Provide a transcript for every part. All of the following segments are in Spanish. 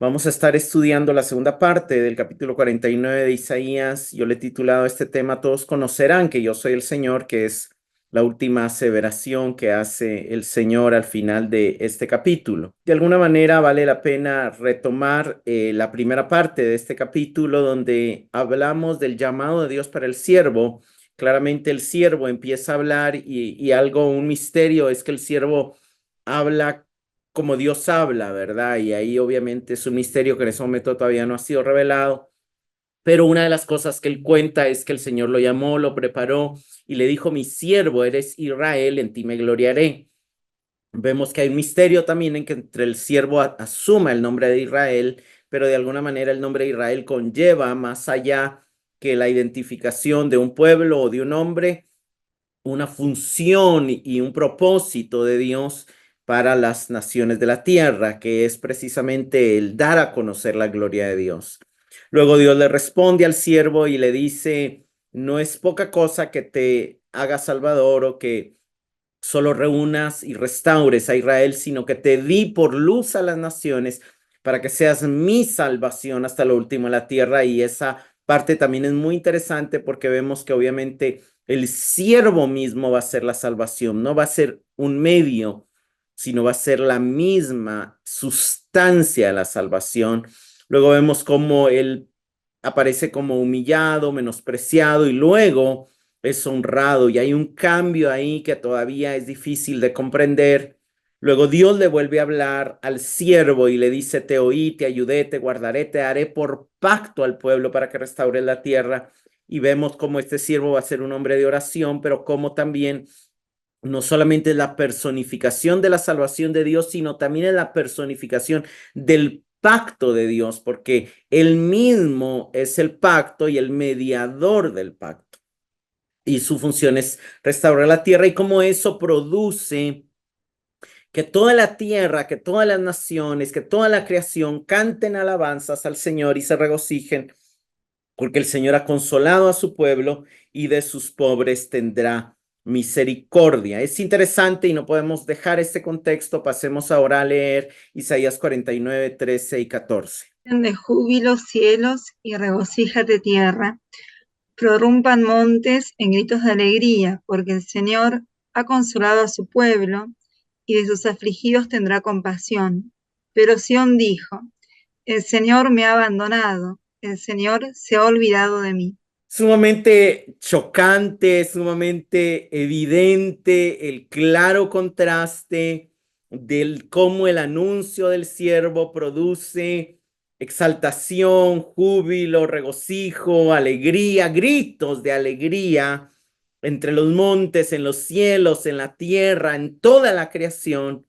Vamos a estar estudiando la segunda parte del capítulo 49 de Isaías. Yo le he titulado este tema, Todos conocerán que yo soy el Señor, que es la última aseveración que hace el Señor al final de este capítulo. De alguna manera vale la pena retomar la primera parte de este capítulo donde hablamos del llamado de Dios para el siervo. Claramente el siervo empieza a hablar y un misterio es que el siervo habla como Dios habla, ¿verdad? Y ahí obviamente es un misterio que en ese momento todavía no ha sido revelado, pero una de las cosas que él cuenta es que el Señor lo llamó, lo preparó y le dijo, mi siervo eres Israel, en ti me gloriaré. Vemos que hay un misterio también en que entre el siervo asuma el nombre de Israel, pero de alguna manera el nombre de Israel conlleva más allá que la identificación de un pueblo o de un hombre, una función y un propósito de Dios para las naciones de la tierra, que es precisamente el dar a conocer la gloria de Dios. Luego Dios le responde al siervo y le dice, no es poca cosa que te haga Salvador o que solo reúnas y restaures a Israel, sino que te di por luz a las naciones para que seas mi salvación hasta lo último de la tierra. Y esa parte también es muy interesante porque vemos que obviamente el siervo mismo va a ser la salvación, no va a ser un medio, sino va a ser la misma sustancia de la salvación. Luego vemos cómo él aparece como humillado, menospreciado y luego es honrado y hay un cambio ahí que todavía es difícil de comprender. Luego Dios le vuelve a hablar al siervo y le dice, te oí, te ayudé, te guardaré, te haré por pacto al pueblo para que restaures la tierra. Y vemos cómo este siervo va a ser un hombre de oración, pero como también no solamente es la personificación de la salvación de Dios, sino también es la personificación del pacto de Dios, porque él mismo es el pacto y el mediador del pacto. Y su función es restaurar la tierra y como eso produce que toda la tierra, que todas las naciones, que toda la creación canten alabanzas al Señor y se regocijen, porque el Señor ha consolado a su pueblo y de sus pobres tendrá misericordia. Es interesante y no podemos dejar este contexto. Pasemos ahora a leer Isaías 49, 13 y 14. De júbilo cielos y regocíjate tierra, prorrumpan montes en gritos de alegría, porque el Señor ha consolado a su pueblo y de sus afligidos tendrá compasión. Pero Sión dijo, el Señor me ha abandonado, el Señor se ha olvidado de mí. Sumamente chocante, sumamente evidente el claro contraste del cómo el anuncio del siervo produce exaltación, júbilo, regocijo, alegría, gritos de alegría entre los montes, en los cielos, en la tierra, en toda la creación.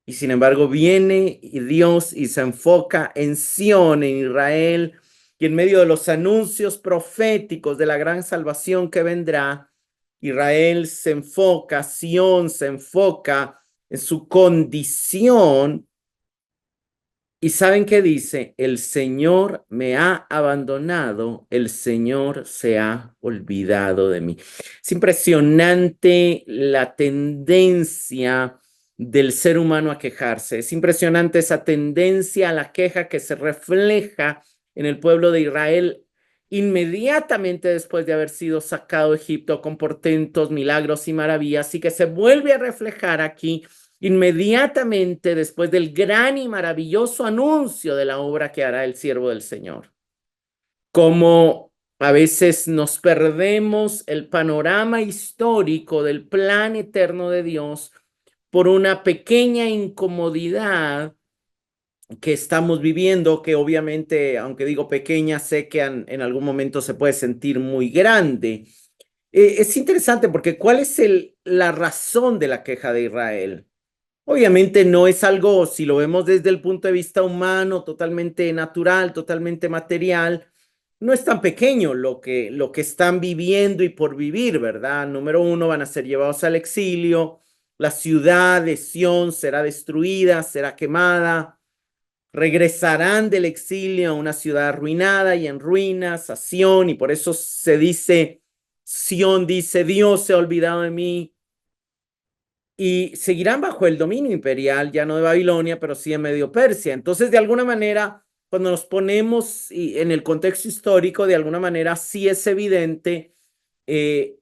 Y sin embargo viene Dios y se enfoca en Sión, en Israel, y en medio de los anuncios proféticos de la gran salvación que vendrá, Israel se enfoca, Sión se enfoca en su condición. ¿Y saben qué dice? El Señor me ha abandonado, el Señor se ha olvidado de mí. Es impresionante la tendencia del ser humano a quejarse. Es impresionante esa tendencia a la queja que se refleja en el pueblo de Israel inmediatamente después de haber sido sacado de Egipto con portentos, milagros y maravillas, y que se vuelve a reflejar aquí inmediatamente después del gran y maravilloso anuncio de la obra que hará el siervo del Señor. Como a veces nos perdemos el panorama histórico del plan eterno de Dios por una pequeña incomodidad que estamos viviendo, que obviamente, aunque digo pequeña, sé que en algún momento se puede sentir muy grande. Es interesante porque ¿cuál es la razón de la queja de Israel? Obviamente no es algo, si lo vemos desde el punto de vista humano, totalmente natural, totalmente material, no es tan pequeño lo que están viviendo y por vivir, ¿verdad? Número uno, van a ser llevados al exilio, la ciudad de Sión será destruida, será quemada, regresarán del exilio a una ciudad arruinada y en ruinas, a Sión, y por eso se dice, Sión dice, Dios se ha olvidado de mí. y seguirán bajo el dominio imperial, ya no de Babilonia, pero sí de Medio Persia. Entonces, de alguna manera, cuando nos ponemos en el contexto histórico, de alguna manera sí es evidente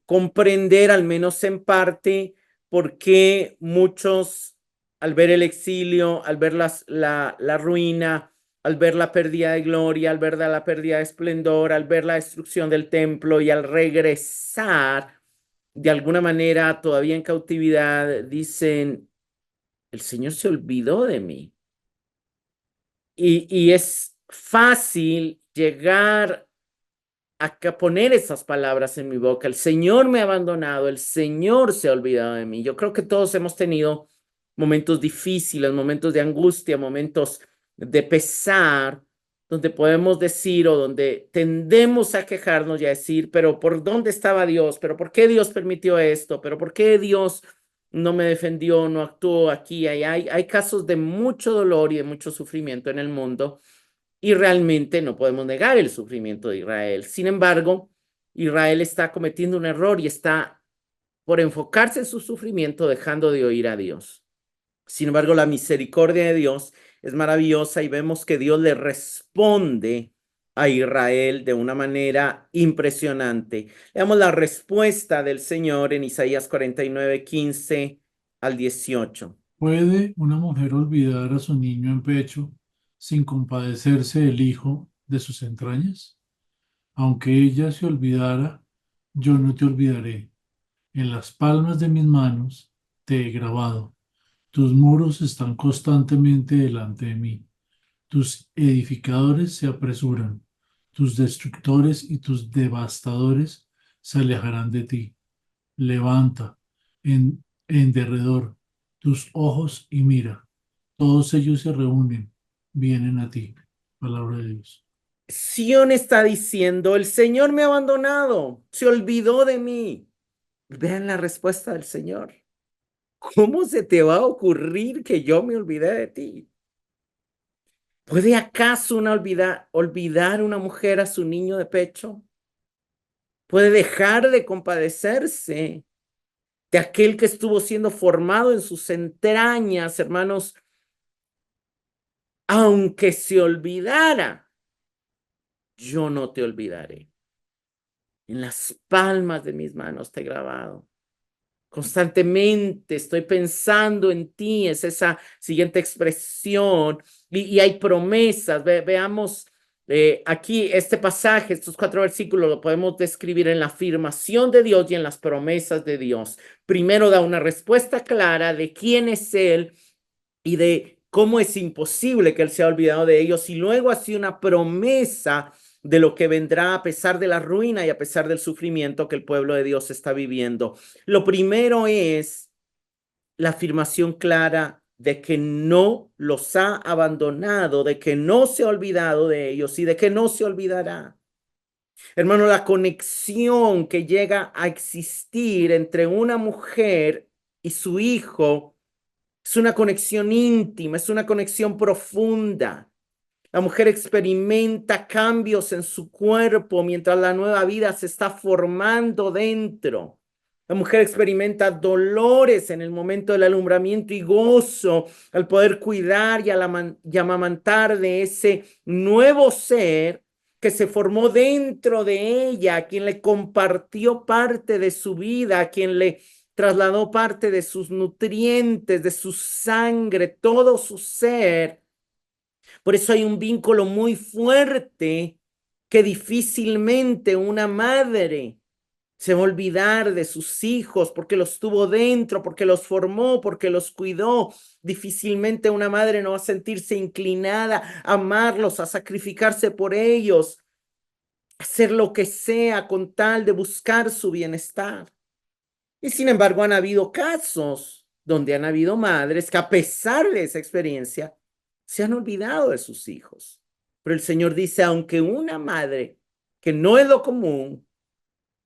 comprender, al menos en parte, por qué muchos, al ver el exilio, al ver la ruina, al ver la pérdida de gloria, al ver la pérdida de esplendor, al ver la destrucción del templo y al regresar, de alguna manera, todavía en cautividad, dicen, el Señor se olvidó de mí. Y es fácil llegar a poner esas palabras en mi boca. El Señor me ha abandonado, el Señor se ha olvidado de mí. Yo creo que todos hemos tenido momentos difíciles, momentos de angustia, momentos de pesar, donde podemos decir o donde tendemos a quejarnos y a decir, pero ¿por dónde estaba Dios? ¿Pero por qué Dios permitió esto? ¿Pero por qué Dios no me defendió, no actuó aquí? Hay casos de mucho dolor y de mucho sufrimiento en el mundo. Y realmente no podemos negar el sufrimiento de Israel. Sin embargo, Israel está cometiendo un error y está por enfocarse en su sufrimiento dejando de oír a Dios. Sin embargo, la misericordia de Dios es maravillosa y vemos que Dios le responde a Israel de una manera impresionante. Veamos la respuesta del Señor en Isaías 49:15 al 18. ¿Puede una mujer olvidar a su niño en pecho sin compadecerse del hijo de sus entrañas? Aunque ella se olvidara, yo no te olvidaré. En las palmas de mis manos te he grabado. Tus muros están constantemente delante de mí. Tus edificadores se apresuran. Tus destructores y tus devastadores se alejarán de ti. Levanta en derredor tus ojos y mira. Todos ellos se reúnen, vienen a ti. Palabra de Dios. Sión está diciendo, el Señor me ha abandonado, se olvidó de mí. Vean la respuesta del Señor. ¿Cómo se te va a ocurrir que yo me olvidé de ti? ¿Puede acaso olvidar una mujer a su niño de pecho? ¿Puede dejar de compadecerse de aquel que estuvo siendo formado en sus entrañas, hermanos? Aunque se olvidara, yo no te olvidaré. En las palmas de mis manos te he grabado. Constantemente estoy pensando en ti, es esa siguiente expresión, y hay promesas. Veamos aquí este pasaje, estos 4 versículos, lo podemos describir en la afirmación de Dios y en las promesas de Dios. Primero da una respuesta clara de quién es Él y de cómo es imposible que Él se haya olvidado de ellos, y luego hace una promesa de lo que vendrá a pesar de la ruina y a pesar del sufrimiento que el pueblo de Dios está viviendo. Lo primero es la afirmación clara de que no los ha abandonado, de que no se ha olvidado de ellos y de que no se olvidará. Hermano, la conexión que llega a existir entre una mujer y su hijo es una conexión íntima, es una conexión profunda. La mujer experimenta cambios en su cuerpo mientras la nueva vida se está formando dentro. La mujer experimenta dolores en el momento del alumbramiento y gozo al poder cuidar y amamantar de ese nuevo ser que se formó dentro de ella, a quien le compartió parte de su vida, a quien le trasladó parte de sus nutrientes, de su sangre, todo su ser. Por eso hay un vínculo muy fuerte que difícilmente una madre se va a olvidar de sus hijos porque los tuvo dentro, porque los formó, porque los cuidó. Difícilmente una madre no va a sentirse inclinada a amarlos, a sacrificarse por ellos, a hacer lo que sea con tal de buscar su bienestar. Y sin embargo, han habido casos donde han habido madres que a pesar de esa experiencia se han olvidado de sus hijos. Pero el Señor dice, aunque una madre, que no es lo común,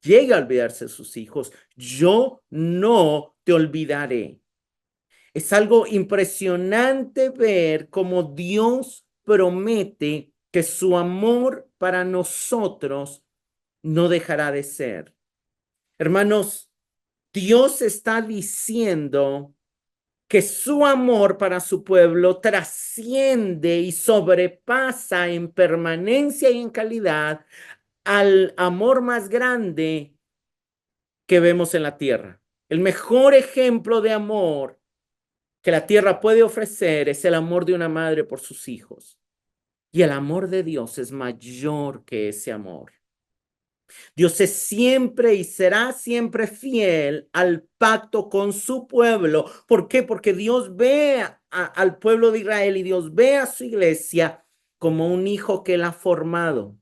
llegue a olvidarse de sus hijos, yo no te olvidaré. Es algo impresionante ver cómo Dios promete que su amor para nosotros no dejará de ser. Hermanos, Dios está diciendo que su amor para su pueblo trasciende y sobrepasa en permanencia y en calidad al amor más grande que vemos en la tierra. El mejor ejemplo de amor que la tierra puede ofrecer es el amor de una madre por sus hijos. Y el amor de Dios es mayor que ese amor. Dios es siempre y será siempre fiel al pacto con su pueblo. ¿Por qué? Porque Dios ve al pueblo de Israel y Dios ve a su iglesia como un hijo que él ha formado.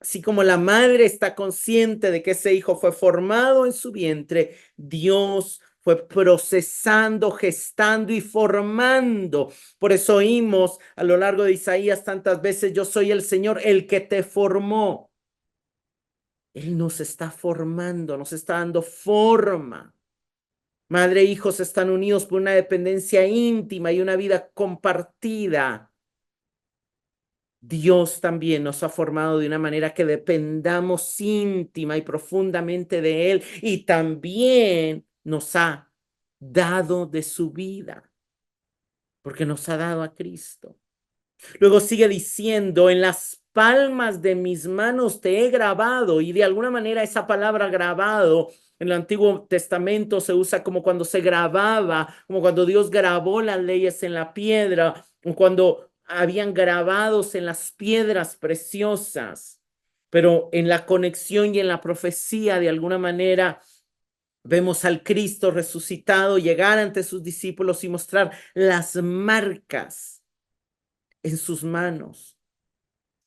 Así como la madre está consciente de que ese hijo fue formado en su vientre, Dios fue procesando, gestando y formando. Por eso oímos a lo largo de Isaías tantas veces: yo soy el Señor, el que te formó. Él nos está formando, nos está dando forma. Madre e hijos están unidos por una dependencia íntima y una vida compartida. Dios también nos ha formado de una manera que dependamos íntima y profundamente de Él, y también nos ha dado de su vida, porque nos ha dado a Cristo. Luego sigue diciendo: en las palmas de mis manos te he grabado. Y de alguna manera esa palabra grabado en el Antiguo Testamento se usa como cuando se grababa, como cuando Dios grabó las leyes en la piedra, o cuando habían grabados en las piedras preciosas. Pero en la conexión y en la profecía, de alguna manera, vemos al Cristo resucitado llegar ante sus discípulos y mostrar las marcas en sus manos.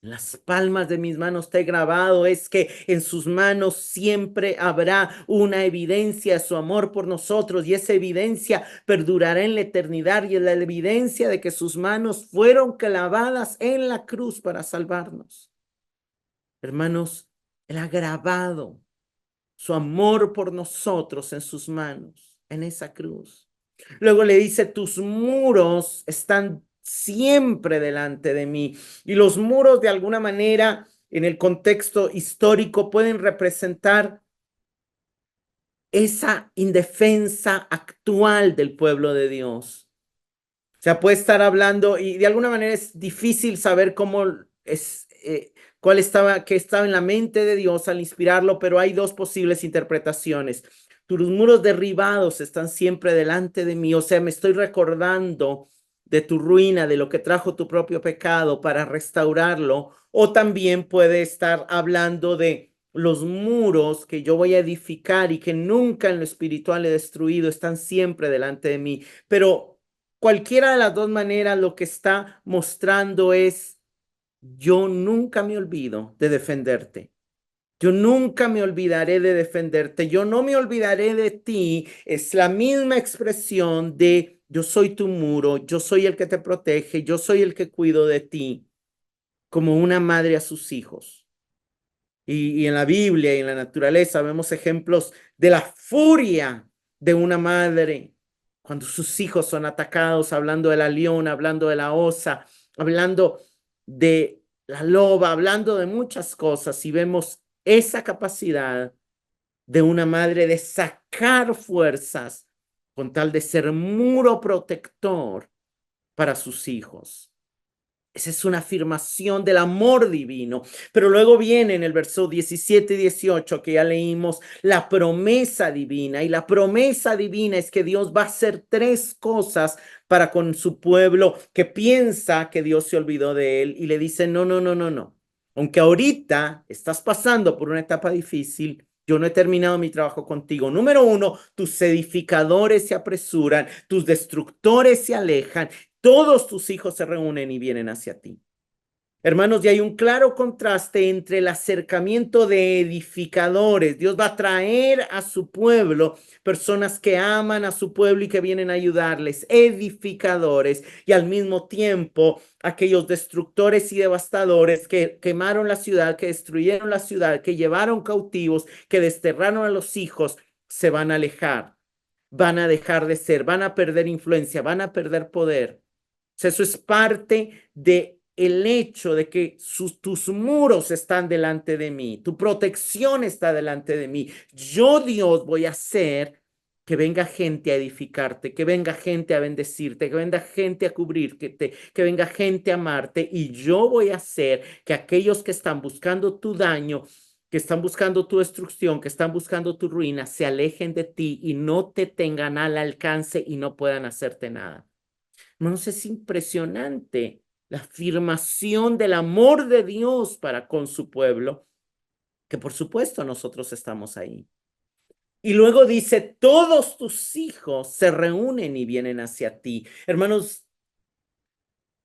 Las palmas de mis manos te he grabado. Es que en sus manos siempre habrá una evidencia de su amor por nosotros, y esa evidencia perdurará en la eternidad, y es la evidencia de que sus manos fueron clavadas en la cruz para salvarnos. Hermanos, Él ha grabado su amor por nosotros en sus manos, en esa cruz. Luego le dice: tus muros están siempre delante de mí. Y los muros, de alguna manera, en el contexto histórico, pueden representar esa indefensa actual del pueblo de Dios. O sea, puede estar hablando, y de alguna manera es difícil saber cómo es, qué estaba en la mente de Dios al inspirarlo, pero hay dos posibles interpretaciones. Tus muros derribados están siempre delante de mí. O sea, me estoy recordando de tu ruina, de lo que trajo tu propio pecado, para restaurarlo. O también puede estar hablando de los muros que yo voy a edificar y que nunca en lo espiritual he destruido, están siempre delante de mí. Pero cualquiera de las dos maneras, lo que está mostrando es: yo nunca me olvido de defenderte. Yo nunca me olvidaré de defenderte. Yo no me olvidaré de ti. Es la misma expresión de: yo soy tu muro, yo soy el que te protege, yo soy el que cuido de ti, como una madre a sus hijos. Y en la Biblia y en la naturaleza vemos ejemplos de la furia de una madre cuando sus hijos son atacados, hablando de la leona, hablando de la osa, hablando de la loba, hablando de muchas cosas, y vemos esa capacidad de una madre de sacar fuerzas con tal de ser muro protector para sus hijos. Esa es una afirmación del amor divino. Pero luego viene en el verso 17 y 18 que ya leímos, la promesa divina. Y la promesa divina es que Dios va a hacer tres cosas para con su pueblo que piensa que Dios se olvidó de él, y le dice: no, no, no, no, no. Aunque ahorita estás pasando por una etapa difícil, yo no he terminado mi trabajo contigo. Número uno, tus edificadores se apresuran, tus destructores se alejan, todos tus hijos se reúnen y vienen hacia ti. Hermanos, y hay un claro contraste entre el acercamiento de edificadores. Dios va a traer a su pueblo personas que aman a su pueblo y que vienen a ayudarles, edificadores, y al mismo tiempo aquellos destructores y devastadores que quemaron la ciudad, que destruyeron la ciudad, que llevaron cautivos, que desterraron a los hijos, se van a alejar, van a dejar de ser, van a perder influencia, van a perder poder. O sea, eso es parte de el hecho de que tus muros están delante de mí, tu protección está delante de mí. Yo, Dios, voy a hacer que venga gente a edificarte, que venga gente a bendecirte, que venga gente a cubrirte, que venga gente a amarte, y yo voy a hacer que aquellos que están buscando tu daño, que están buscando tu destrucción, que están buscando tu ruina, se alejen de ti y no te tengan al alcance y no puedan hacerte nada. Hermanos, es impresionante la afirmación del amor de Dios para con su pueblo, que por supuesto nosotros estamos ahí. Y luego dice, todos tus hijos se reúnen y vienen hacia ti. Hermanos,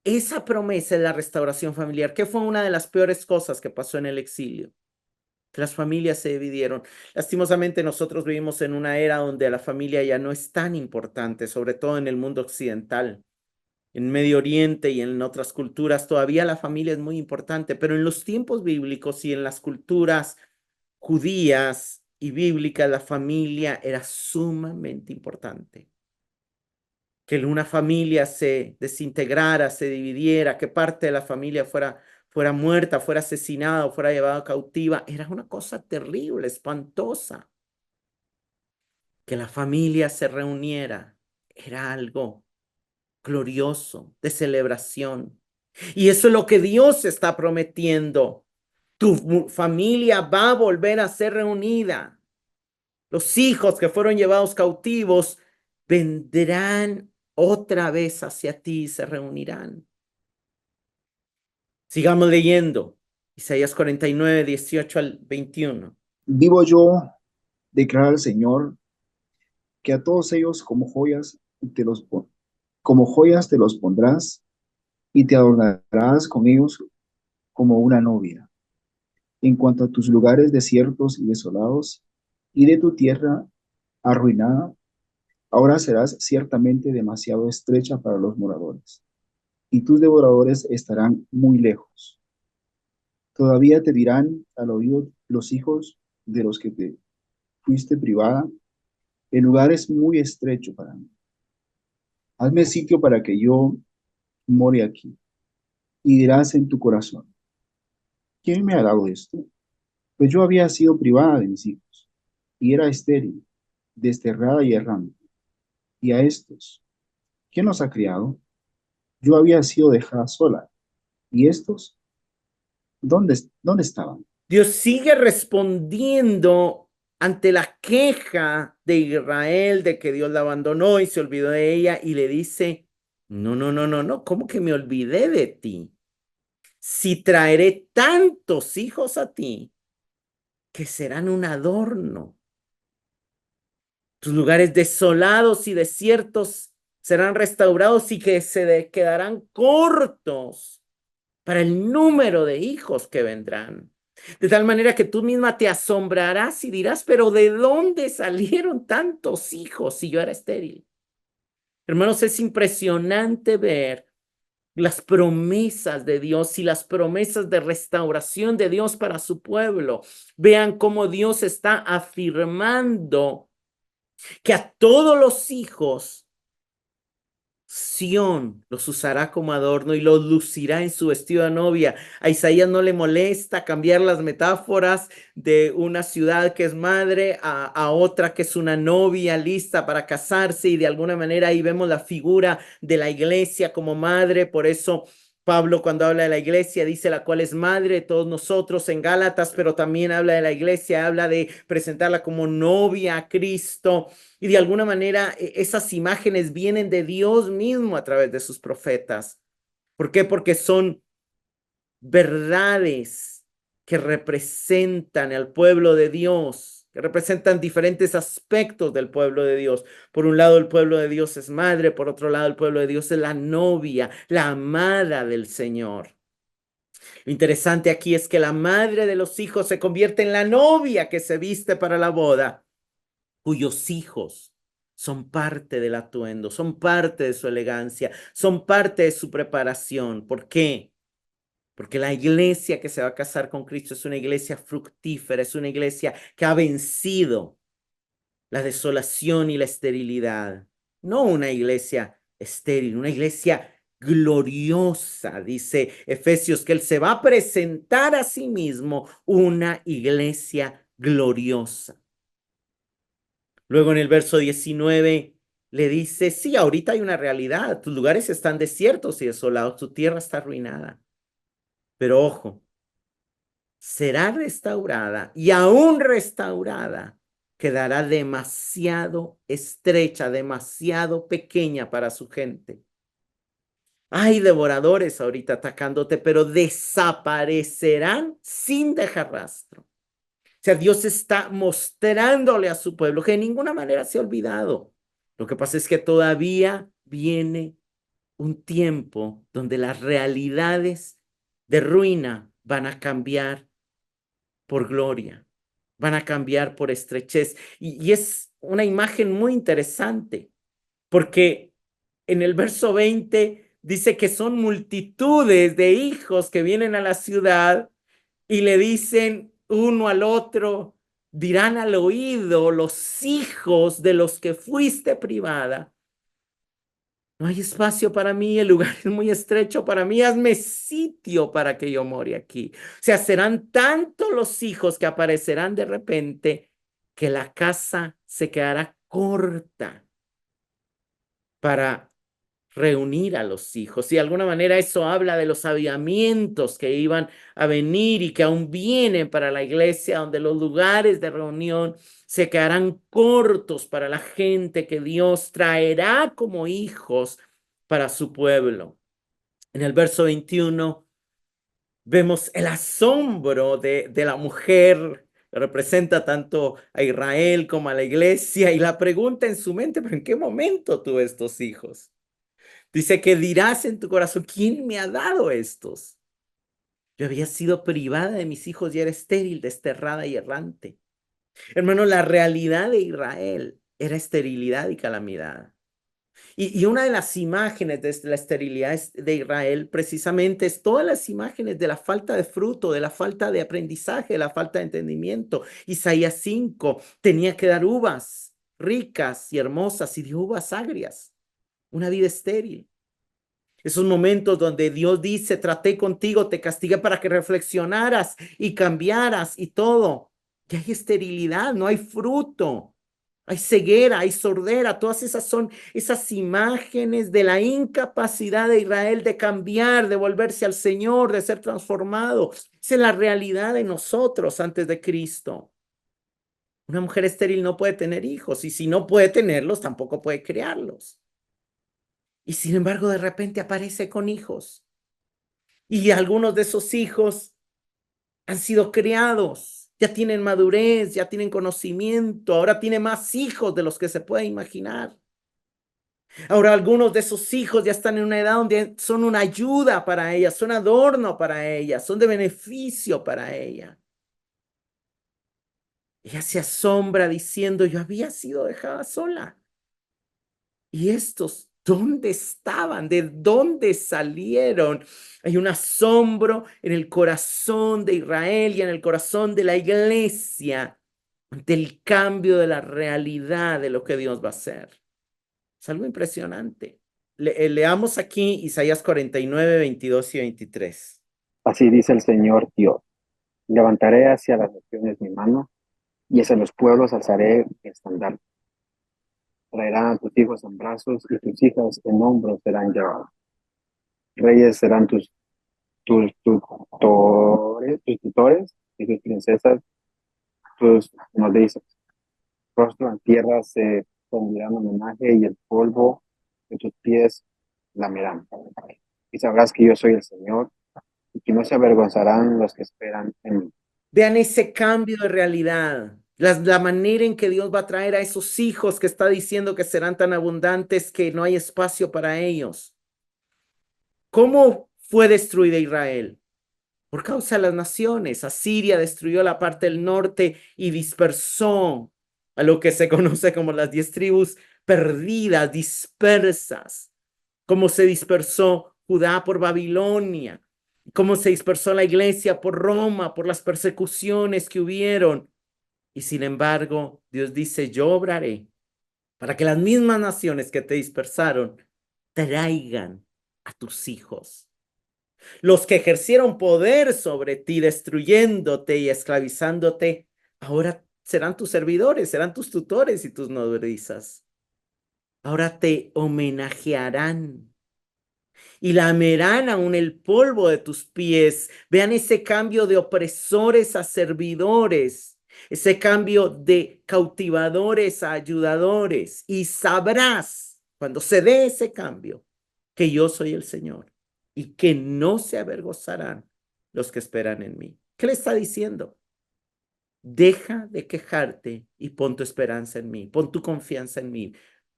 esa promesa es la restauración familiar, que fue una de las peores cosas que pasó en el exilio, que las familias se dividieron. Lastimosamente nosotros vivimos en una era donde la familia ya no es tan importante, sobre todo en el mundo occidental. En Medio Oriente y en otras culturas todavía la familia es muy importante, pero en los tiempos bíblicos y en las culturas judías y bíblicas, la familia era sumamente importante. Que una familia se desintegrara, se dividiera, que parte de la familia fuera muerta, fuera asesinada o fuera llevada cautiva, era una cosa terrible, espantosa. Que la familia se reuniera era algo glorioso, de celebración. Y eso es lo que Dios está prometiendo. Tu familia va a volver a ser reunida. Los hijos que fueron llevados cautivos vendrán otra vez hacia ti y se reunirán. Sigamos leyendo. Isaías 49, 18 al 21. Vivo yo, declara el Señor, que a todos ellos como joyas te los pondrás y te adornarás con ellos como una novia. En cuanto a tus lugares desiertos y desolados, y de tu tierra arruinada, ahora serás ciertamente demasiado estrecha para los moradores, y tus devoradores estarán muy lejos. Todavía te dirán al oído los hijos de los que te fuiste privada, el lugar es muy estrecho para mí. Hazme sitio para que yo more aquí. Y dirás en tu corazón, ¿quién me ha dado esto? Pues yo había sido privada de mis hijos, y era estéril, desterrada y errante. Y a estos, ¿quién los ha criado? Yo había sido dejada sola. ¿Y estos? ¿Dónde estaban? Dios sigue respondiendo ante la queja de Israel de que Dios la abandonó y se olvidó de ella, y le dice, no, no, no, no, no, ¿cómo que me olvidé de ti? Si traeré tantos hijos a ti que serán un adorno. Tus lugares desolados y desiertos serán restaurados y que se quedarán cortos para el número de hijos que vendrán. De tal manera que tú misma te asombrarás y dirás, pero ¿de dónde salieron tantos hijos si yo era estéril? Hermanos, es impresionante ver las promesas de Dios y las promesas de restauración de Dios para su pueblo. Vean cómo Dios está afirmando que a todos los hijos Sión los usará como adorno y los lucirá en su vestido de novia. A Isaías no le molesta cambiar las metáforas de una ciudad que es madre a otra que es una novia lista para casarse, y de alguna manera ahí vemos la figura de la iglesia como madre. Por eso Pablo, cuando habla de la iglesia, dice la cual es madre de todos nosotros en Gálatas, pero también habla de la iglesia, habla de presentarla como novia a Cristo. Y de alguna manera esas imágenes vienen de Dios mismo a través de sus profetas. ¿Por qué? Porque son verdades que representan al pueblo de Dios, que representan diferentes aspectos del pueblo de Dios. Por un lado, el pueblo de Dios es madre, por otro lado, el pueblo de Dios es la novia, la amada del Señor. Lo interesante aquí es que la madre de los hijos se convierte en la novia que se viste para la boda, cuyos hijos son parte del atuendo, son parte de su elegancia, son parte de su preparación. ¿Por qué? Porque la iglesia que se va a casar con Cristo es una iglesia fructífera, es una iglesia que ha vencido la desolación y la esterilidad. No una iglesia estéril, una iglesia gloriosa, dice Efesios, que Él se va a presentar a sí mismo una iglesia gloriosa. Luego en el verso 19 le dice, sí, ahorita hay una realidad, tus lugares están desiertos y desolados, tu tierra está arruinada. Pero ojo, será restaurada y aún restaurada, quedará demasiado estrecha, demasiado pequeña para su gente. Hay devoradores ahorita atacándote, pero desaparecerán sin dejar rastro. O sea, Dios está mostrándole a su pueblo que de ninguna manera se ha olvidado. Lo que pasa es que todavía viene un tiempo donde las realidades de ruina van a cambiar por gloria, van a cambiar por estrechez. Y es una imagen muy interesante, porque en el verso 20 dice que son multitudes de hijos que vienen a la ciudad y le dicen uno al otro, dirán al oído los hijos de los que fuiste privada. No hay espacio para mí, el lugar es muy estrecho para mí, hazme sitio para que yo more aquí. O sea, serán tantos los hijos que aparecerán de repente que la casa se quedará corta para reunir a los hijos. Y de alguna manera eso habla de los avivamientos que iban a venir y que aún vienen para la iglesia, donde los lugares de reunión se quedarán cortos para la gente que Dios traerá como hijos para su pueblo. En el verso 21 vemos el asombro de la mujer que representa tanto a Israel como a la iglesia y la pregunta en su mente, ¿pero en qué momento tuve estos hijos? Dice que dirás en tu corazón, ¿quién me ha dado estos? Yo había sido privada de mis hijos y era estéril, desterrada y errante. Hermano, la realidad de Israel era esterilidad y calamidad. Y una de las imágenes de la esterilidad de Israel precisamente es todas las imágenes de la falta de fruto, de la falta de aprendizaje, de la falta de entendimiento. Isaías 5 tenía que dar uvas ricas y hermosas y dio uvas agrias, una vida estéril. Esos momentos donde Dios dice, traté contigo, te castigué para que reflexionaras y cambiaras y todo. Y hay esterilidad, no hay fruto, hay ceguera, hay sordera. Todas esas son esas imágenes de la incapacidad de Israel de cambiar, de volverse al Señor, de ser transformado. Esa es la realidad de nosotros antes de Cristo. Una mujer estéril no puede tener hijos y si no puede tenerlos, tampoco puede criarlos. Y sin embargo, de repente aparece con hijos. Y algunos de esos hijos han sido criados, ya tienen madurez, ya tienen conocimiento, ahora tiene más hijos de los que se puede imaginar. Ahora algunos de esos hijos ya están en una edad donde son una ayuda para ella, son adorno para ella, son de beneficio para ella. Ella se asombra diciendo, yo había sido dejada sola. ¿Y estos dónde estaban? ¿De dónde salieron? Hay un asombro en el corazón de Israel y en el corazón de la iglesia del cambio de la realidad de lo que Dios va a hacer. Es algo impresionante. Leamos aquí Isaías 49, 22 y 23. Así dice el Señor Dios: levantaré hacia las naciones mi mano, y hacia los pueblos alzaré mi estandarte. Traerán a tus hijos en brazos, y tus hijas en hombros serán llevadas. Reyes serán tus tutores, y tus princesas tus nodrizas. Rostro en tierra se rendirán homenaje, y el polvo de tus pies lamerán. Y sabrás que yo soy el Señor, y que no se avergonzarán los que esperan en mí. Vean ese cambio de realidad, la manera en que Dios va a traer a esos hijos que está diciendo que serán tan abundantes que no hay espacio para ellos. ¿Cómo fue destruida Israel? Por causa de las naciones. Asiria destruyó la parte del norte y dispersó a lo que se conoce como las 10 tribus perdidas, dispersas. Como se dispersó Judá por Babilonia, cómo se dispersó la iglesia por Roma, por las persecuciones que hubieron. Y sin embargo, Dios dice, yo obraré para que las mismas naciones que te dispersaron traigan a tus hijos. Los que ejercieron poder sobre ti, destruyéndote y esclavizándote, ahora serán tus servidores, serán tus tutores y tus nodrizas. Ahora te homenajearán y lamerán aún el polvo de tus pies. Vean ese cambio de opresores a servidores, ese cambio de cautivadores a ayudadores. Y sabrás, cuando se dé ese cambio, que yo soy el Señor y que no se avergonzarán los que esperan en mí. ¿Qué le está diciendo? Deja de quejarte y pon tu esperanza en mí, pon tu confianza en mí.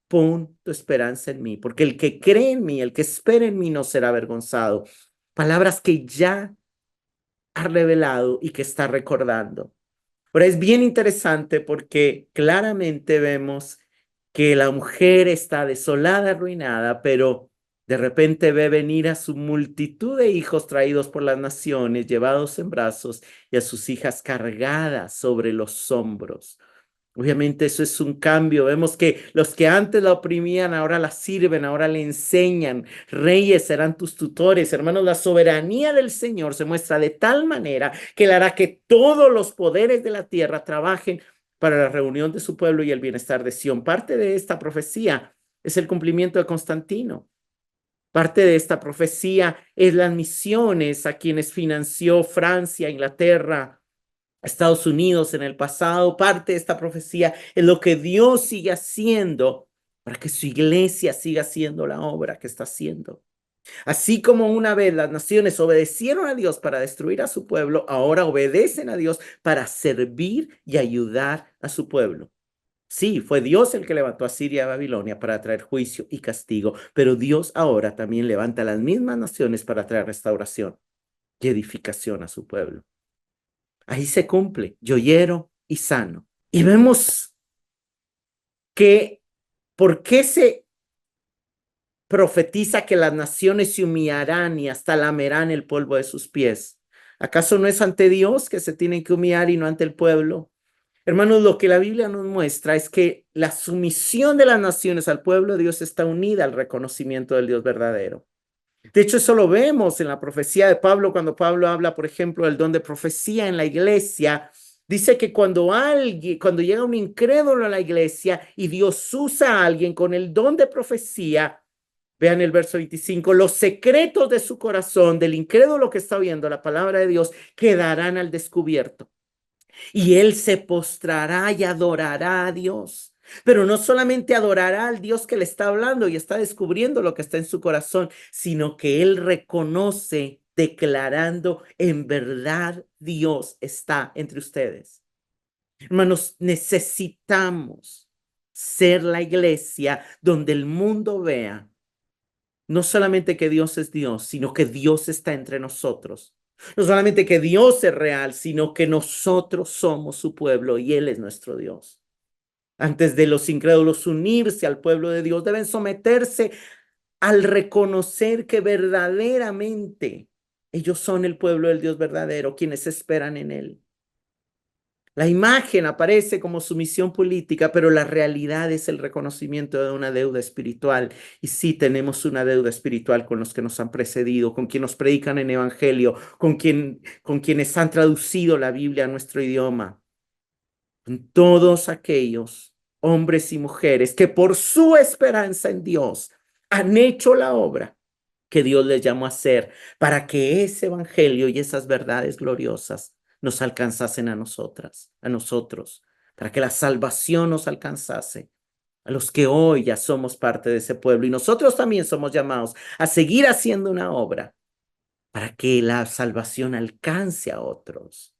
Pon tu esperanza en mí, porque el que cree en mí, el que espera en mí, no será avergonzado. Palabras que ya ha revelado y que está recordando. Ahora es bien interesante porque claramente vemos que la mujer está desolada, arruinada, pero de repente ve venir a su multitud de hijos traídos por las naciones, llevados en brazos, y a sus hijas cargadas sobre los hombros. Obviamente eso es un cambio. Vemos que los que antes la oprimían ahora la sirven, ahora le enseñan. Reyes serán tus tutores. Hermanos, la soberanía del Señor se muestra de tal manera que Él hará que todos los poderes de la tierra trabajen para la reunión de su pueblo y el bienestar de Sión. Parte de esta profecía es el cumplimiento de Constantino. Parte de esta profecía es las misiones a quienes financió Francia, Inglaterra, Estados Unidos en el pasado. Parte de esta profecía es lo que Dios sigue haciendo para que su iglesia siga haciendo la obra que está haciendo. Así como una vez las naciones obedecieron a Dios para destruir a su pueblo, ahora obedecen a Dios para servir y ayudar a su pueblo. Sí, fue Dios el que levantó a Siria y a Babilonia para traer juicio y castigo, pero Dios ahora también levanta a las mismas naciones para traer restauración y edificación a su pueblo. Ahí se cumple, yo hiero y sano. Y vemos que, ¿por qué se profetiza que las naciones se humillarán y hasta lamerán el polvo de sus pies? ¿Acaso no es ante Dios que se tienen que humillar y no ante el pueblo? Hermanos, lo que la Biblia nos muestra es que la sumisión de las naciones al pueblo de Dios está unida al reconocimiento del Dios verdadero. De hecho, eso lo vemos en la profecía de Pablo, cuando Pablo habla, por ejemplo, del don de profecía en la iglesia. Dice que cuando llega un incrédulo a la iglesia y Dios usa a alguien con el don de profecía, vean el verso 25, los secretos de su corazón, del incrédulo que está oyendo la palabra de Dios, quedarán al descubierto. Y él se postrará y adorará a Dios. Pero no solamente adorará al Dios que le está hablando y está descubriendo lo que está en su corazón, sino que él reconoce, declarando, en verdad Dios está entre ustedes. Hermanos, necesitamos ser la iglesia donde el mundo vea no solamente que Dios es Dios, sino que Dios está entre nosotros. No solamente que Dios es real, sino que nosotros somos su pueblo y Él es nuestro Dios. Antes de los incrédulos unirse al pueblo de Dios, deben someterse al reconocer que verdaderamente ellos son el pueblo del Dios verdadero, quienes esperan en Él. La imagen aparece como sumisión política, pero la realidad es el reconocimiento de una deuda espiritual. Y sí tenemos una deuda espiritual con los que nos han precedido, con quienes nos predican en evangelio, con quienes han traducido la Biblia a nuestro idioma. Con todos aquellos hombres y mujeres que por su esperanza en Dios han hecho la obra que Dios les llamó a hacer para que ese evangelio y esas verdades gloriosas nos alcanzasen a nosotros, para que la salvación nos alcanzase, a los que hoy ya somos parte de ese pueblo. Y nosotros también somos llamados a seguir haciendo una obra para que la salvación alcance a otros.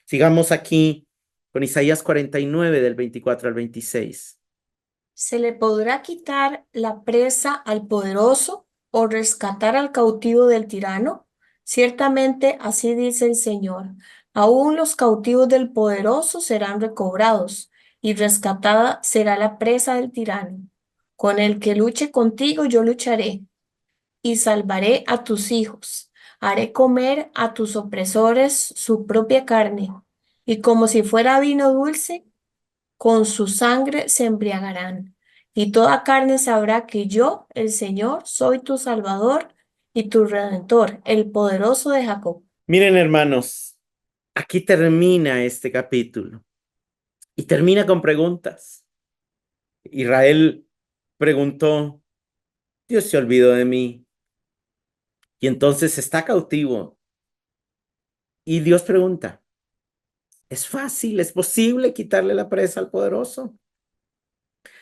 Sigamos aquí con Isaías 49 del 24 al 26. ¿Se le podrá quitar la presa al poderoso o rescatar al cautivo del tirano? Ciertamente así dice el Señor. Aún los cautivos del poderoso serán recobrados, y rescatada será la presa del tirano. Con el que luche contigo yo lucharé, y salvaré a tus hijos. Haré comer a tus opresores su propia carne, y como si fuera vino dulce, con su sangre se embriagarán, y toda carne sabrá que yo, el Señor, soy tu Salvador y tu Redentor, el poderoso de Jacob. Miren, hermanos, aquí termina este capítulo. Y termina con preguntas. Israel preguntó, Dios se olvidó de mí. Y entonces está cautivo. Y Dios pregunta, ¿es fácil? ¿Es posible quitarle la presa al poderoso?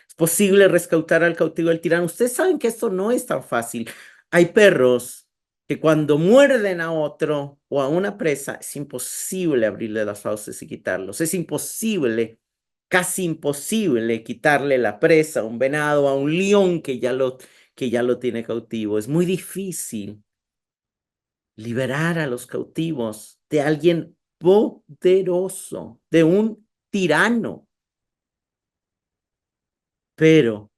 ¿Es posible rescatar al cautivo del tirano? Ustedes saben que esto no es tan fácil. Hay perros que cuando muerden a otro o a una presa, es imposible abrirle las fauces y quitarlos. Es imposible, casi imposible quitarle la presa a un venado, a un león que ya lo tiene cautivo. Es muy difícil liberar a los cautivos de alguien poderoso, de un tirano. Pero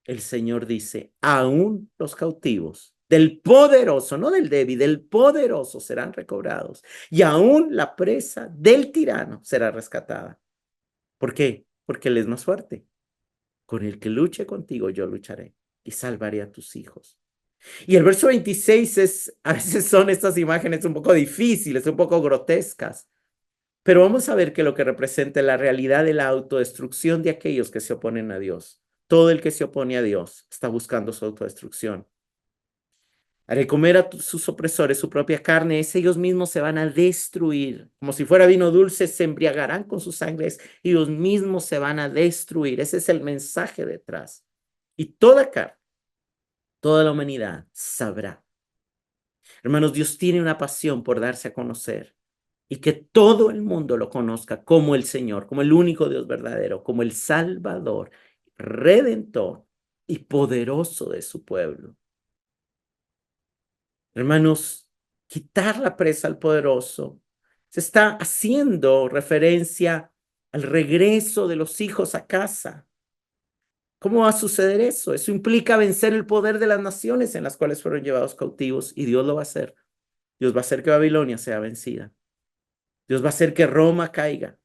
el Señor dice, aún los cautivos del poderoso, no del débil, del poderoso serán recobrados. Y aún la presa del tirano será rescatada. ¿Por qué? Porque Él es más fuerte. Con el que luche contigo, yo lucharé y salvaré a tus hijos. Y el verso 26 a veces son estas imágenes un poco difíciles, un poco grotescas. Pero vamos a ver que lo que representa es la realidad de la autodestrucción de aquellos que se oponen a Dios. Todo el que se opone a Dios está buscando su autodestrucción. Haré comer a sus opresores su propia carne, ellos mismos se van a destruir. Como si fuera vino dulce, se embriagarán con sus sangres y ellos mismos se van a destruir. Ese es el mensaje detrás. Y toda carne, toda la humanidad sabrá. Hermanos, Dios tiene una pasión por darse a conocer y que todo el mundo lo conozca como el Señor, como el único Dios verdadero, como el Salvador, Redentor y poderoso de su pueblo. Hermanos, quitar la presa al poderoso se está haciendo referencia al regreso de los hijos a casa. ¿Cómo va a suceder eso? Eso implica vencer el poder de las naciones en las cuales fueron llevados cautivos y Dios lo va a hacer. Dios va a hacer que Babilonia sea vencida. Dios va a hacer que Roma caiga.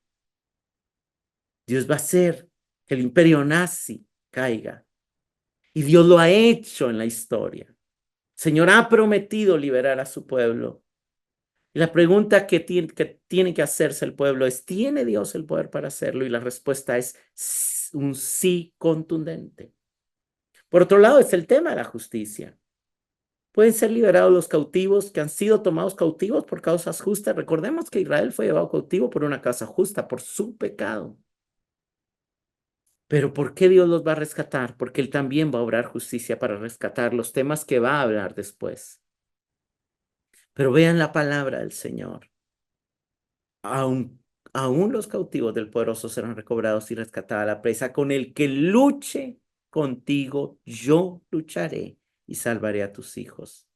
Dios va a hacer que el imperio nazi caiga. Y Dios lo ha hecho en la historia. El Señor ha prometido liberar a su pueblo. Y la pregunta que tiene que hacerse el pueblo es, ¿tiene Dios el poder para hacerlo? Y la respuesta es un sí contundente. Por otro lado, es el tema de la justicia. Pueden ser liberados los cautivos que han sido tomados cautivos por causas justas. Recordemos que Israel fue llevado cautivo por una causa justa, por su pecado. Pero ¿por qué Dios los va a rescatar? Porque Él también va a obrar justicia para rescatar los temas que va a hablar después. Pero vean la palabra del Señor. Aún los cautivos del poderoso serán recobrados y rescatada la presa. Con el que luche contigo, yo lucharé y salvaré a tus hijos.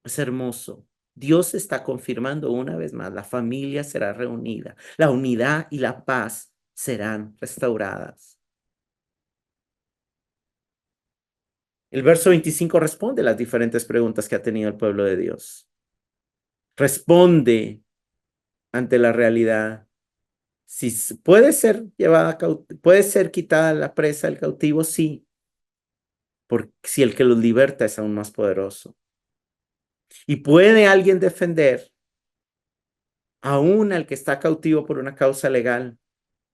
Es hermoso. Dios está confirmando una vez más, la familia será reunida, la unidad y la paz serán restauradas. El verso 25 responde las diferentes preguntas que ha tenido el pueblo de Dios. Responde ante la realidad. Si puede ser puede ser quitada la presa, el cautivo, sí. Porque si el que los liberta es aún más poderoso. Y puede alguien defender aún al que está cautivo por una causa legal.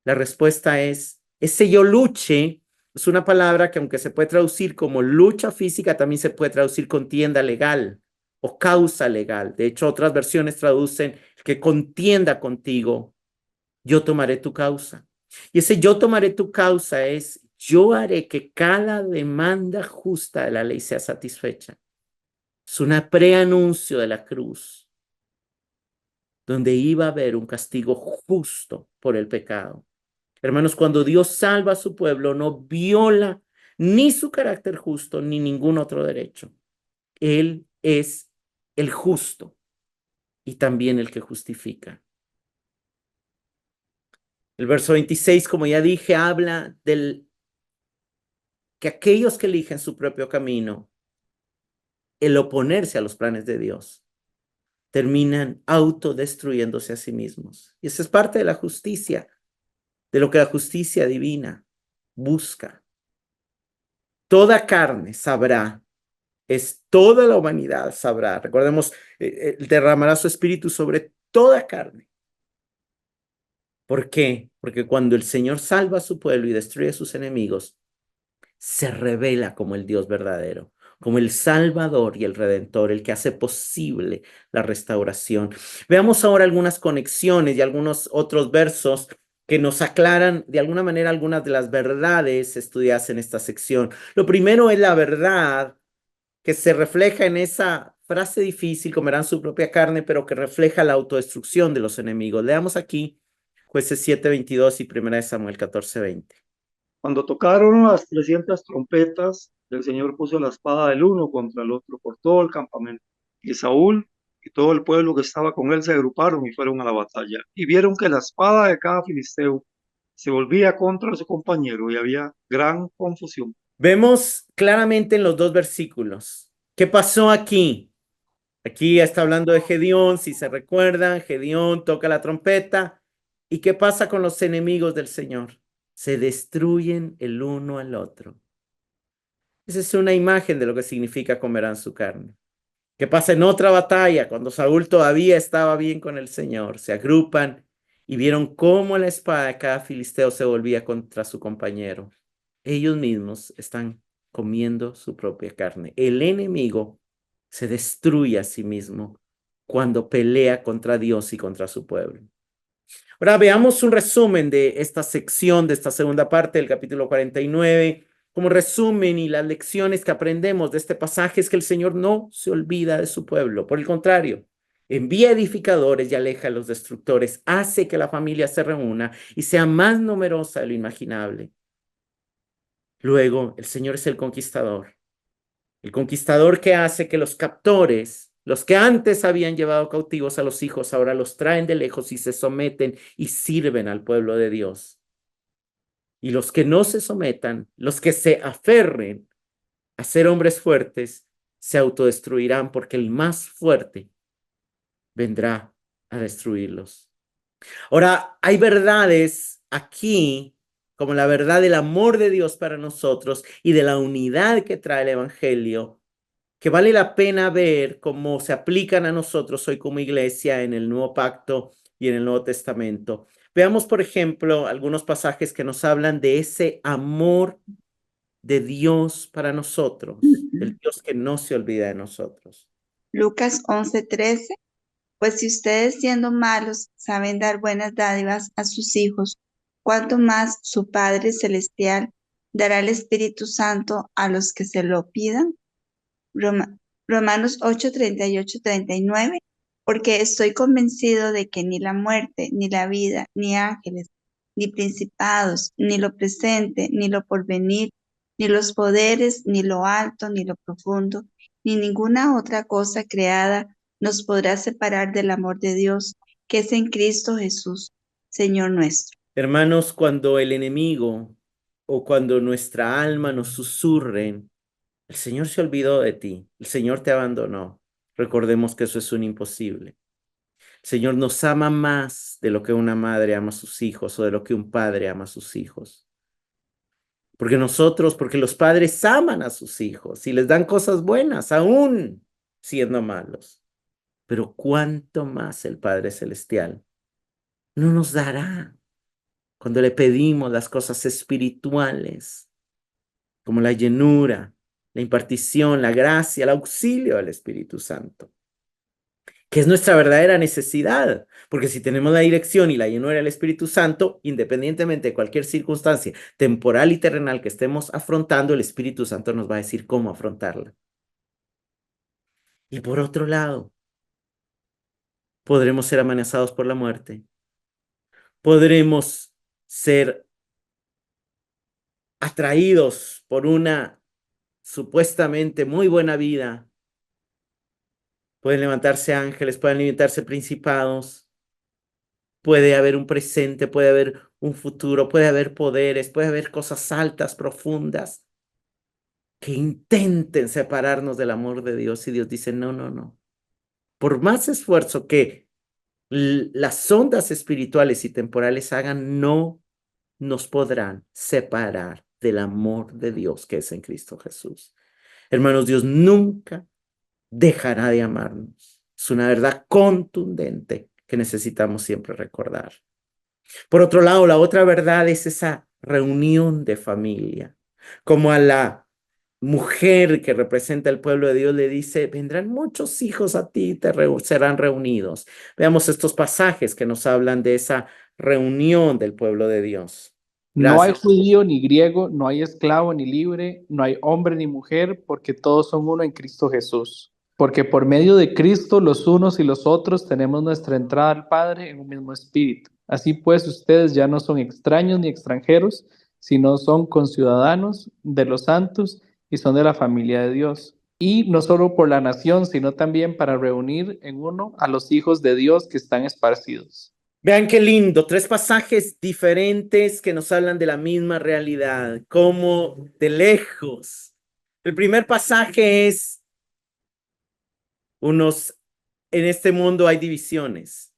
La respuesta es, ese yo luche es una palabra que aunque se puede traducir como lucha física, también se puede traducir contienda legal o causa legal. De hecho, otras versiones traducen que contienda contigo, yo tomaré tu causa. Y ese yo tomaré tu causa es, yo haré que cada demanda justa de la ley sea satisfecha. Es un preanuncio de la cruz, donde iba a haber un castigo justo por el pecado. Hermanos, cuando Dios salva a su pueblo, no viola ni su carácter justo ni ningún otro derecho. Él es el justo y también el que justifica. El verso 26, como ya dije, habla del que aquellos que eligen su propio camino, el oponerse a los planes de Dios, terminan autodestruyéndose a sí mismos. Y eso es parte de la justicia, de lo que la justicia divina busca. Toda carne sabrá, es toda la humanidad sabrá. Recordemos, derramará su espíritu sobre toda carne. ¿Por qué? Porque cuando el Señor salva a su pueblo y destruye a sus enemigos, se revela como el Dios verdadero, como el Salvador y el Redentor, el que hace posible la restauración. Veamos ahora algunas conexiones y algunos otros versos que nos aclaran de alguna manera algunas de las verdades estudiadas en esta sección. Lo primero es la verdad que se refleja en esa frase difícil, comerán su propia carne, pero que refleja la autodestrucción de los enemigos. Leamos aquí Jueces 7:22 y 1 Samuel 14:20. Cuando tocaron las 300 trompetas, el Señor puso la espada del uno contra el otro por todo el campamento. Y Saúl y todo el pueblo que estaba con él se agruparon y fueron a la batalla. Y vieron que la espada de cada filisteo se volvía contra su compañero y había gran confusión. Vemos claramente en los dos versículos. ¿Qué pasó aquí? Aquí está hablando de Gedeón, si se recuerdan, Gedeón toca la trompeta. ¿Y qué pasa con los enemigos del Señor? Se destruyen el uno al otro. Esa es una imagen de lo que significa comerán su carne. ¿Qué pasa en otra batalla? Cuando Saúl todavía estaba bien con el Señor, se agrupan y vieron cómo la espada de cada filisteo se volvía contra su compañero. Ellos mismos están comiendo su propia carne. El enemigo se destruye a sí mismo cuando pelea contra Dios y contra su pueblo. Ahora veamos un resumen de esta sección, de esta segunda parte del capítulo 49. Como resumen y las lecciones que aprendemos de este pasaje es que el Señor no se olvida de su pueblo. Por el contrario, envía edificadores y aleja a los destructores, hace que la familia se reúna y sea más numerosa de lo imaginable. Luego, el Señor es el conquistador que hace que los captores, los que antes habían llevado cautivos a los hijos, ahora los traen de lejos y se someten y sirven al pueblo de Dios. Y los que no se sometan, los que se aferren a ser hombres fuertes, se autodestruirán porque el más fuerte vendrá a destruirlos. Ahora, hay verdades aquí, como la verdad del amor de Dios para nosotros y de la unidad que trae el Evangelio, que vale la pena ver cómo se aplican a nosotros hoy como iglesia en el Nuevo Pacto y en el Nuevo Testamento. Veamos, por ejemplo, algunos pasajes que nos hablan de ese amor de Dios para nosotros, el Dios que no se olvida de nosotros. Lucas 11:13. Pues si ustedes siendo malos saben dar buenas dádivas a sus hijos, ¿cuánto más su Padre Celestial dará el Espíritu Santo a los que se lo pidan? Romanos 8:38-39. Porque estoy convencido de que ni la muerte, ni la vida, ni ángeles, ni principados, ni lo presente, ni lo porvenir, ni los poderes, ni lo alto, ni lo profundo, ni ninguna otra cosa creada nos podrá separar del amor de Dios, que es en Cristo Jesús, Señor nuestro. Hermanos, cuando el enemigo o cuando nuestra alma nos susurren, el Señor se olvidó de ti, el Señor te abandonó, recordemos que eso es un imposible. El Señor nos ama más de lo que una madre ama a sus hijos o de lo que un padre ama a sus hijos. Porque los padres aman a sus hijos y les dan cosas buenas, aún siendo malos. Pero cuánto más el Padre Celestial no nos dará cuando le pedimos las cosas espirituales, como la llenura, la impartición, la gracia, el auxilio del Espíritu Santo, que es nuestra verdadera necesidad, porque si tenemos la dirección y la llenura del Espíritu Santo, independientemente de cualquier circunstancia temporal y terrenal que estemos afrontando, el Espíritu Santo nos va a decir cómo afrontarla. Y por otro lado, podremos ser amenazados por la muerte, podremos ser atraídos por una supuestamente muy buena vida. Pueden levantarse ángeles, pueden levantarse principados, puede haber un presente, puede haber un futuro, puede haber poderes, puede haber cosas altas, profundas, que intenten separarnos del amor de Dios y Dios dice, no, no, no. Por más esfuerzo que las ondas espirituales y temporales hagan, no nos podrán separar del amor de Dios que es en Cristo Jesús. Hermanos, Dios nunca dejará de amarnos. Es una verdad contundente que necesitamos siempre recordar. Por otro lado, la otra verdad es esa reunión de familia, como a la mujer que representa el pueblo de Dios le dice, vendrán muchos hijos a ti, serán reunidos. Veamos estos pasajes que nos hablan de esa reunión del pueblo de Dios. No hay Gracias. judío ni griego, no hay esclavo ni libre, no hay hombre ni mujer, porque todos son uno en Cristo Jesús. Porque por medio de Cristo los unos y los otros tenemos nuestra entrada al Padre en un mismo espíritu. Así pues, ustedes ya no son extraños ni extranjeros, sino son conciudadanos de los santos y son de la familia de Dios. Y no solo por la nación, sino también para reunir en uno a los hijos de Dios que están esparcidos. Vean qué lindo, tres pasajes diferentes que nos hablan de la misma realidad, como de lejos. El primer pasaje es en este mundo hay divisiones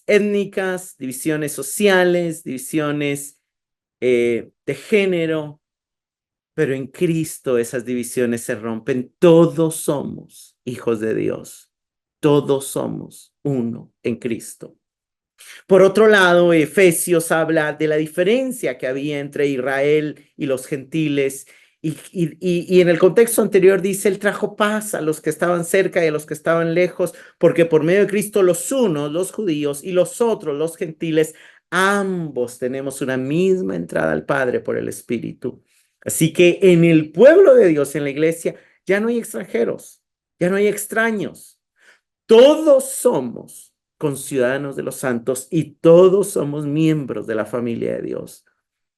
étnicas, divisiones sociales, divisiones de género, pero en Cristo esas divisiones se rompen. Todos somos hijos de Dios, todos somos uno en Cristo. Por otro lado, Efesios habla de la diferencia que había entre Israel y los gentiles. Y en el contexto anterior dice, Él trajo paz a los que estaban cerca y a los que estaban lejos, porque por medio de Cristo los unos, los judíos, y los otros, los gentiles, ambos tenemos una misma entrada al Padre por el Espíritu. Así que en el pueblo de Dios, en la iglesia, ya no hay extranjeros, ya no hay extraños. Todos somos conciudadanos de los santos y todos somos miembros de la familia de Dios.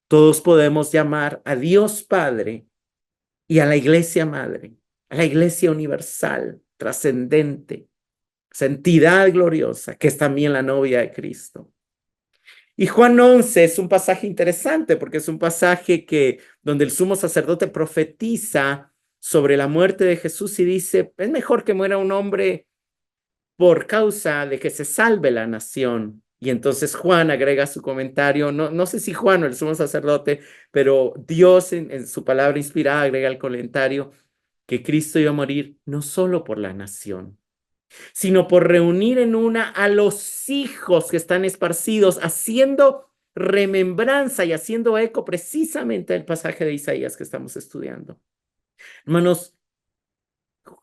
Todos podemos llamar a Dios Padre y a la Iglesia Madre, a la Iglesia universal, trascendente, esa entidad gloriosa que es también la novia de Cristo. Y Juan 11 es un pasaje interesante porque es un pasaje donde el sumo sacerdote profetiza sobre la muerte de Jesús y dice, es mejor que muera un hombre por causa de que se salve la nación. Y entonces Juan agrega su comentario, no sé si Juan o el sumo sacerdote, pero Dios en su palabra inspirada agrega el comentario que Cristo iba a morir no solo por la nación, sino por reunir en una a los hijos que están esparcidos, haciendo remembranza y haciendo eco precisamente del pasaje de Isaías que estamos estudiando. Hermanos,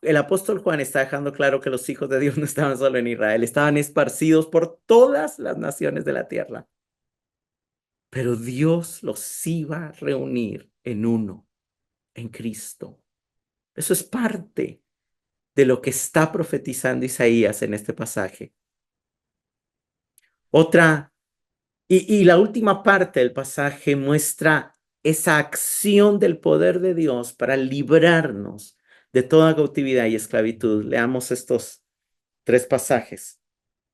el apóstol Juan está dejando claro que los hijos de Dios no estaban solo en Israel, estaban esparcidos por todas las naciones de la tierra. Pero Dios los iba a reunir en uno, en Cristo. Eso es parte de lo que está profetizando Isaías en este pasaje. Y la última parte del pasaje muestra esa acción del poder de Dios para librarnos de toda cautividad y esclavitud. Leamos estos tres pasajes.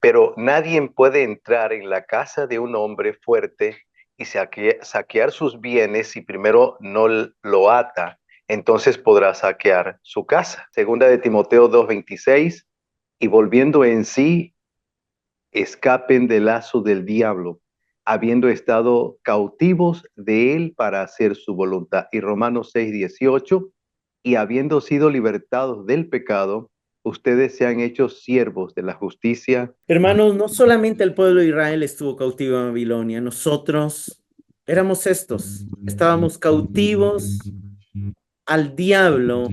Pero nadie puede entrar en la casa de un hombre fuerte y saquear sus bienes si primero no lo ata, entonces podrá saquear su casa. Segunda de Timoteo 2:26, y volviendo en sí, escapen del lazo del diablo, habiendo estado cautivos de él para hacer su voluntad. Y Romanos 6:18, y habiendo sido libertados del pecado, ustedes se han hecho siervos de la justicia. Hermanos, no solamente el pueblo de Israel estuvo cautivo en Babilonia, nosotros éramos estábamos cautivos al diablo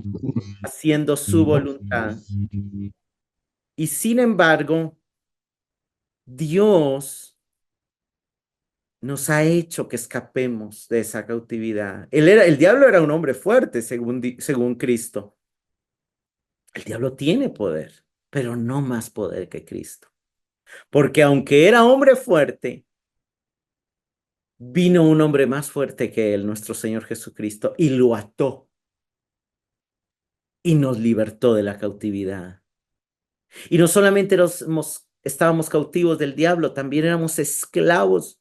haciendo su voluntad. Y sin embargo, Dios nos ha hecho que escapemos de esa cautividad. El diablo era un hombre fuerte, según Cristo. El diablo tiene poder, pero no más poder que Cristo. Porque aunque era hombre fuerte, vino un hombre más fuerte que él, nuestro Señor Jesucristo, y lo ató y nos libertó de la cautividad. Y no solamente estábamos cautivos del diablo, también éramos esclavos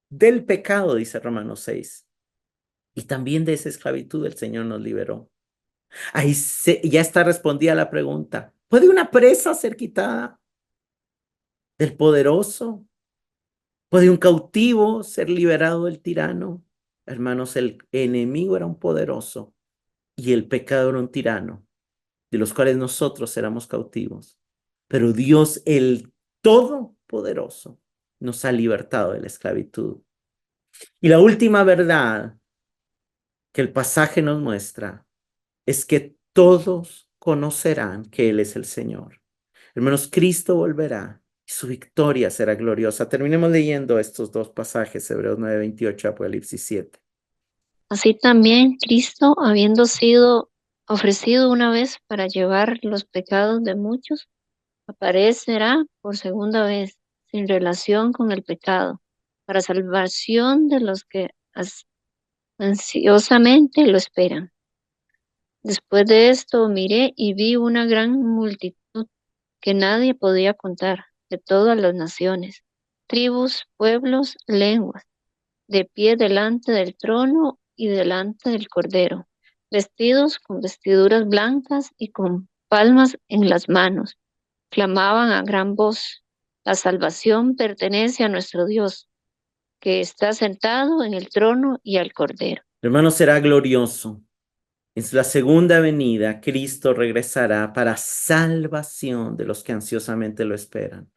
del pecado, dice Romanos 6. Y también de esa esclavitud el Señor nos liberó. Ahí ya está respondida la pregunta. ¿Puede una presa ser quitada del poderoso? ¿Puede un cautivo ser liberado del tirano? Hermanos, el enemigo era un poderoso y el pecado era un tirano, de los cuales nosotros éramos cautivos. Pero Dios, el Todopoderoso, nos ha libertado de la esclavitud. Y la última verdad que el pasaje nos muestra es que todos conocerán que Él es el Señor. Hermanos, Cristo volverá y su victoria será gloriosa. Terminemos leyendo estos dos pasajes, Hebreos 9:28, Apocalipsis 7. Así también Cristo, habiendo sido ofrecido una vez para llevar los pecados de muchos, aparecerá por segunda vez, sin relación con el pecado, para salvación de los que ansiosamente lo esperan. Después de esto miré y vi una gran multitud que nadie podía contar, de todas las naciones, tribus, pueblos, lenguas, de pie delante del trono y delante del Cordero, vestidos con vestiduras blancas y con palmas en las manos. Clamaban a gran voz: la salvación pertenece a nuestro Dios, que está sentado en el trono y al Cordero. Hermanos, será glorioso. Es la segunda venida. Cristo regresará para salvación de los que ansiosamente lo esperan.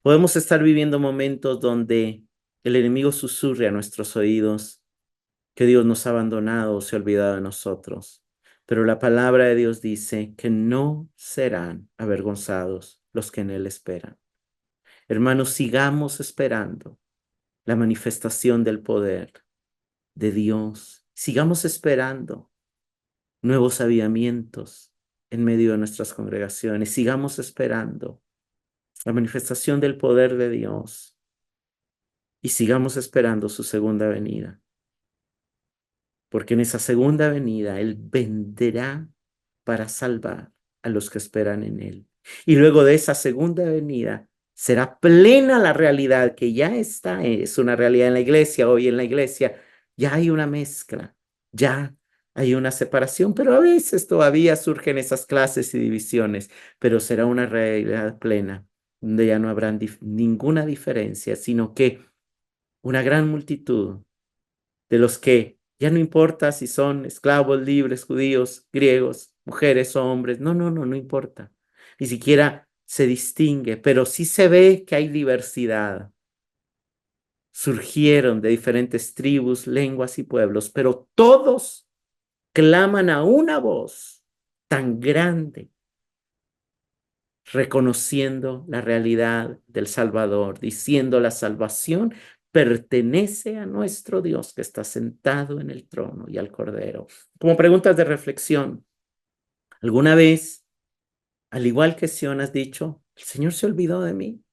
Podemos estar viviendo momentos donde el enemigo susurre a nuestros oídos que Dios nos ha abandonado o se ha olvidado de nosotros. Pero la palabra de Dios dice que no serán avergonzados los que en Él esperan. Hermanos, sigamos esperando la manifestación del poder de Dios. Sigamos esperando nuevos avivamientos en medio de nuestras congregaciones. Sigamos esperando la manifestación del poder de Dios y sigamos esperando su segunda venida. Porque en esa segunda venida Él vendrá para salvar a los que esperan en Él. Y luego de esa segunda venida será plena la realidad que ya está, es una realidad en la iglesia. Hoy en la iglesia ya hay una mezcla, ya hay una separación, pero a veces todavía surgen esas clases y divisiones, pero será una realidad plena, donde ya no habrá ninguna diferencia, sino que una gran multitud de los que ya no importa si son esclavos, libres, judíos, griegos, mujeres o hombres. No importa. Ni siquiera se distingue, pero sí se ve que hay diversidad. Surgieron de diferentes tribus, lenguas y pueblos, pero todos claman a una voz tan grande, reconociendo la realidad del Salvador, diciendo: la salvación pertenece a nuestro Dios que está sentado en el trono y al Cordero. Como preguntas de reflexión, ¿alguna vez, al igual que Sión, has dicho: el Señor se olvidó de mí?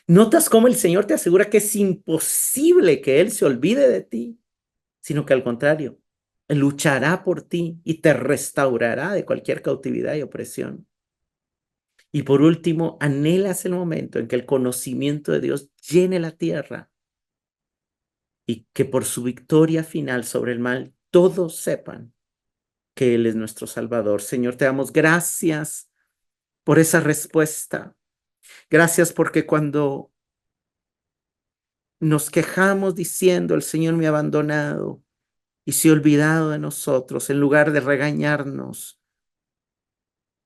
¿Notas cómo el Señor te asegura que es imposible que Él se olvide de ti? Sino que al contrario, Él luchará por ti y te restaurará de cualquier cautividad y opresión. Y por último, anhelas el momento en que el conocimiento de Dios llene la tierra y que por su victoria final sobre el mal todos sepan que Él es nuestro Salvador. Señor, te damos gracias por esa respuesta. Gracias porque cuando nos quejamos diciendo: el Señor me ha abandonado y se ha olvidado de nosotros, en lugar de regañarnos,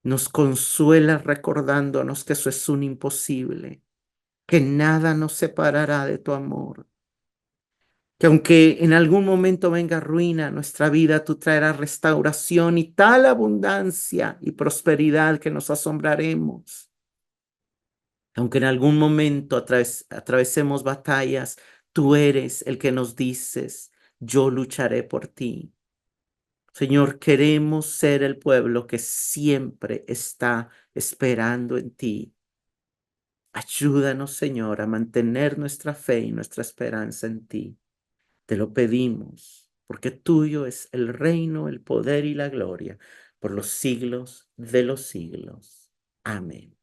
nos consuela recordándonos que eso es un imposible, que nada nos separará de tu amor, que aunque en algún momento venga ruina a nuestra vida, tú traerás restauración y tal abundancia y prosperidad que nos asombraremos. Aunque en algún momento atravesemos batallas, tú eres el que nos dices: yo lucharé por ti. Señor, queremos ser el pueblo que siempre está esperando en ti. Ayúdanos, Señor, a mantener nuestra fe y nuestra esperanza en ti. Te lo pedimos, porque tuyo es el reino, el poder y la gloria, por los siglos de los siglos. Amén.